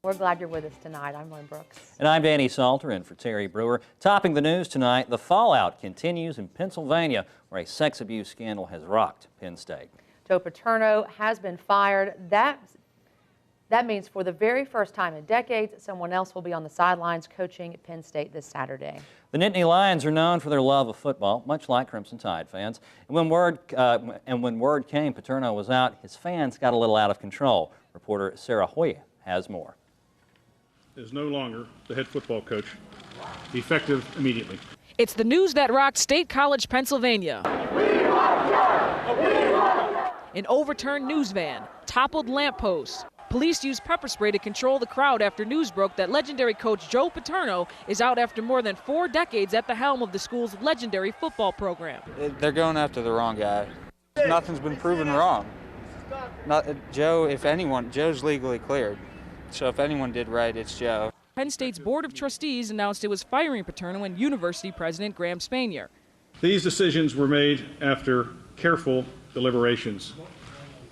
We're glad you're with us tonight. I'm Lynn Brooks. And I'm Danny Salter in for Terry Brewer. Topping the news tonight, the fallout continues in Pennsylvania, where a sex abuse scandal has rocked Penn State. Joe Paterno has been fired. That means for the very first time in decades, someone else will be on the sidelines coaching at Penn State this Saturday. The Nittany Lions are known for their love of football, much like Crimson Tide fans. And when word came Paterno was out, his fans got a little out of control. Reporter Sarah Hoya has more. Is no longer the head football coach, effective immediately. It's the news that rocked State College, Pennsylvania. An overturned news van, toppled lampposts. Police used pepper spray to control the crowd after news broke that legendary coach Joe Paterno is out after more than 4 decades at the helm of the school's legendary football program. They're going after the wrong guy. Nothing's been proven wrong. Joe, if anyone, Joe's legally cleared. So if anyone did right, it's Joe. Penn State's Board of Trustees announced it was firing Paterno and University President Graham Spanier. These decisions were made after careful deliberations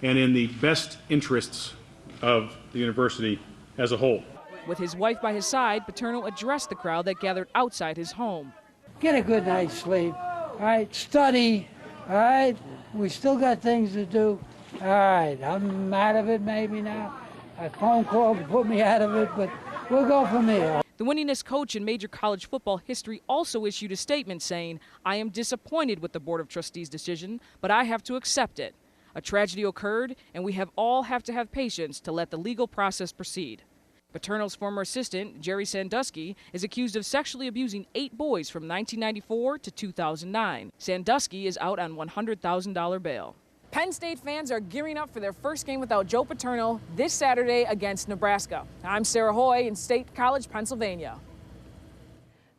and in the best interests of the university as a whole. With his wife by his side, Paterno addressed the crowd that gathered outside his home. Get a good night's sleep, all right? Study, all right? We still got things to do. All right, I'm out of it maybe now. A phone call to put me out of it, but we'll go from there. The winningest coach in major college football history also issued a statement saying, "I am disappointed with the Board of Trustees' decision, but I have to accept it. A tragedy occurred, and we all have to have patience to let the legal process proceed." Paterno's former assistant, Jerry Sandusky, is accused of sexually abusing 8 boys from 1994 to 2009. Sandusky is out on $100,000 bail. Penn State fans are gearing up for their first game without Joe Paterno this Saturday against Nebraska. I'm Sarah Hoy in State College, Pennsylvania.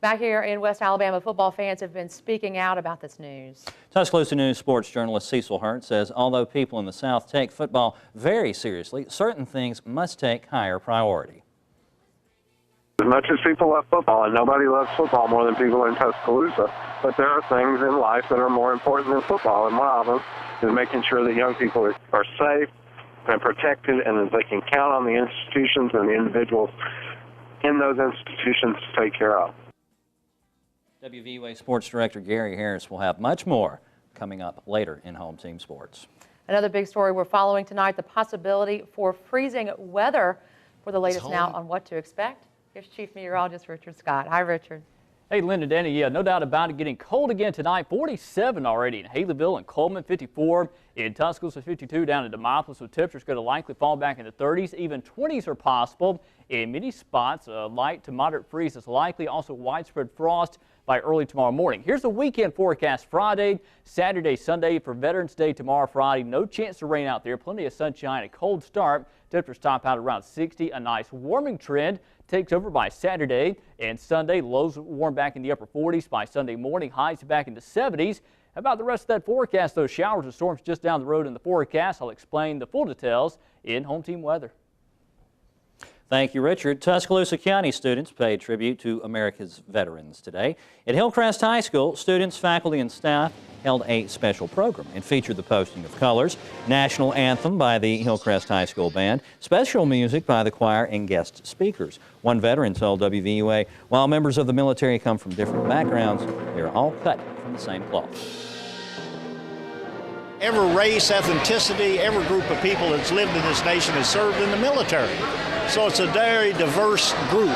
Back here in West Alabama, football fans have been speaking out about this news. Tuscaloosa News sports journalist Cecil Hurt says although people in the South take football very seriously, certain things must take higher priority. As much as people love football, and nobody loves football more than people in Tuscaloosa, but there are things in life that are more important than football, and one of them is making sure that young people are safe and protected, and that they can count on the institutions and the individuals in those institutions to take care of. WVUA Sports Director Gary Harris will have much more coming up later in Home Team Sports. Another big story we're following tonight, the possibility for freezing weather. For the latest now on what to expect, here's Chief Meteorologist Richard Scott. Hi, Richard. Hey, Lynn and Danny, yeah, no doubt about it, getting cold again tonight. 47 already in Haleyville and Coleman, 54 in Tuscaloosa, 52 down in Demopolis, so temperatures going to likely fall back in the 30s. Even 20s are possible in many spots. Light to moderate freeze is likely. Also widespread frost by early tomorrow morning. Here's the weekend forecast. Friday, Saturday, Sunday for Veterans Day tomorrow, Friday. No chance to rain out there. Plenty of sunshine. A cold start. Temperatures top out around 60. A nice warming trend takes over by Saturday and Sunday. Lows warm back in the upper 40s by Sunday morning. Highs back in the 70s. How about the rest of that forecast? Those showers and storms just down the road in the forecast. I'll explain the full details in Home Team Weather. Thank you, Richard. Tuscaloosa County students paid tribute to America's veterans today. At Hillcrest High School, students, faculty, and staff held a special program and featured the posting of colors, national anthem by the Hillcrest High School Band, special music by the choir, and guest speakers. One veteran told WVUA, while members of the military come from different backgrounds, they are all cut from the same cloth. Every race, ethnicity, every group of people that's lived in this nation has served in the military. So it's a very diverse group,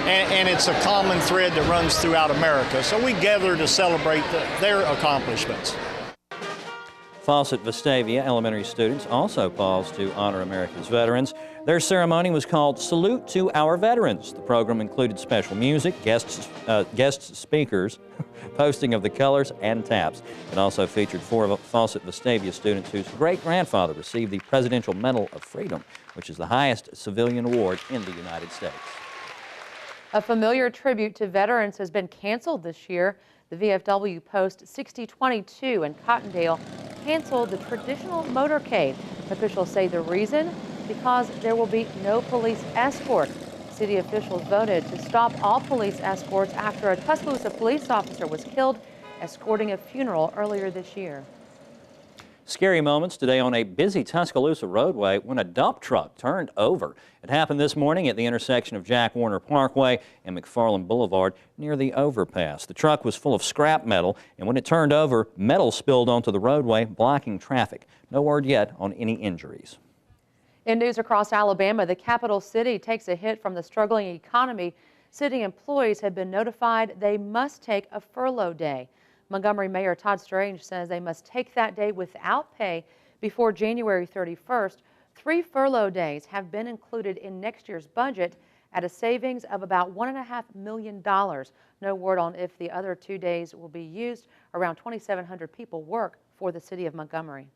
and it's a common thread that runs throughout America. So we gather to celebrate their accomplishments. Fawcett Vestavia elementary students also paused to honor America's veterans. Their ceremony was called Salute to Our Veterans. The program included special music, guest speakers, posting of the colors, and taps. It also featured 4 of Fawcett Vestavia students whose great-grandfather received the Presidential Medal of Freedom, which is the highest civilian award in the United States. A familiar tribute to veterans has been canceled this year. The VFW Post 6022 in Cottondale canceled the traditional motorcade. Officials say the reason? Because there will be no police escort. City officials voted to stop all police escorts after a Tuscaloosa police officer was killed escorting a funeral earlier this year. Scary moments today on a busy Tuscaloosa roadway when a dump truck turned over. It happened this morning at the intersection of Jack Warner Parkway and McFarland Boulevard near the overpass. The truck was full of scrap metal, and when it turned over, metal spilled onto the roadway, blocking traffic. No word yet on any injuries. In news across Alabama, the capital city takes a hit from the struggling economy. City employees have been notified they must take a furlough day. Montgomery Mayor Todd Strange says they must take that day without pay before January 31st. 3 furlough days have been included in next year's budget at a savings of about $1.5 million. No word on if the other 2 days will be used. Around 2,700 people work for the city of Montgomery.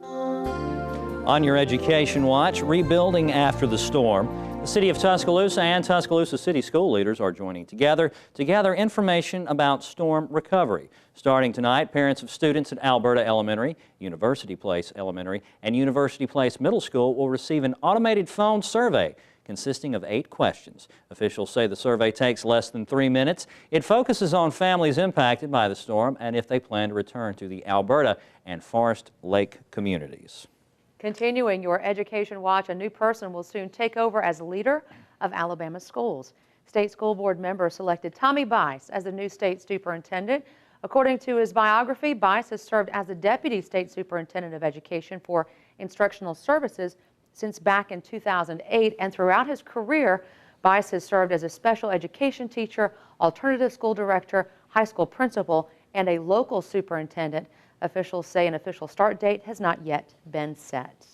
On your education watch, rebuilding after the storm. The City of Tuscaloosa and Tuscaloosa City school leaders are joining together to gather information about storm recovery. Starting tonight, parents of students at Alberta Elementary, University Place Elementary, and University Place Middle School will receive an automated phone survey consisting of 8 questions. Officials say the survey takes less than 3 minutes. It focuses on families impacted by the storm and if they plan to return to the Alberta and Forest Lake communities. Continuing your education watch, a new person will soon take over as leader of Alabama schools. State School Board member selected Tommy Bice as the new state superintendent. According to his biography, Bice has served as the deputy state superintendent of education for instructional services since back in 2008, and throughout his career, Bice has served as a special education teacher, alternative school director, high school principal, and a local superintendent. Officials say an official start date has not yet been set.